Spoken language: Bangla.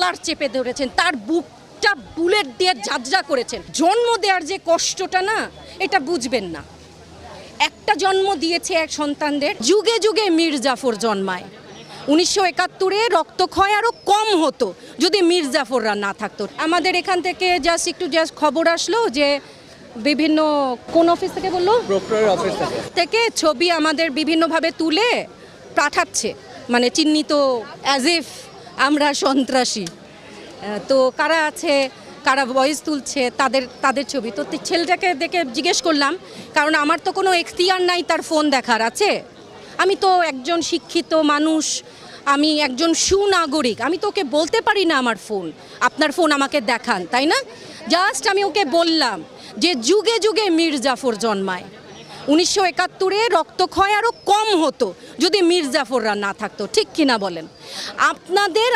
কলার চেপে ধরেছেন, তার বুকটা বুলেট দিয়ে ঝাঁঝরা করেছেন। জন্ম দেওয়ার যে কষ্টটা না, এটা বুঝবেন না। একটা জন্ম দিয়েছে এক সন্তানদের, যুগে যুগে মীর জাফর জন্মায়। 1971-এ রক্তক্ষয় আরও কম হতো যদি মীর জাফররা না থাকতো। আমাদের এখান থেকে জাস্ট খবর আসলো যে বিভিন্ন কোন অফিস থেকে বললো, প্রক্টরের অফিস থেকে ছবি আমাদের বিভিন্নভাবে তুলে পাঠাচ্ছে, মানে চিহ্নিত অ্যাজ ইফ আমরা সন্ত্রাসী। তো কারা আছে, কারা ভয়েস তুলছে, তাদের ছবি। তো ছেলেটাকে দেখে জিজ্ঞেস করলাম, কারণ আমার তো কোনো এখতিয়ার নাই তার ফোন দেখার, আছে? আমি তো একজন শিক্ষিত মানুষ, আমি একজন সুনাগরিক, আমি তো ওকে বলতে পারি না আমার ফোন, আপনার ফোন আমাকে দেখান, তাই না? জাস্ট আমি ওকে বললাম যে যুগে যুগে মীর জাফর জন্মায়। 1971-এ রক্তক্ষয় আরও কম হতো যদি মীর জাফররা না থাকতো। ঠিক কিনা বলেন? আপনাদের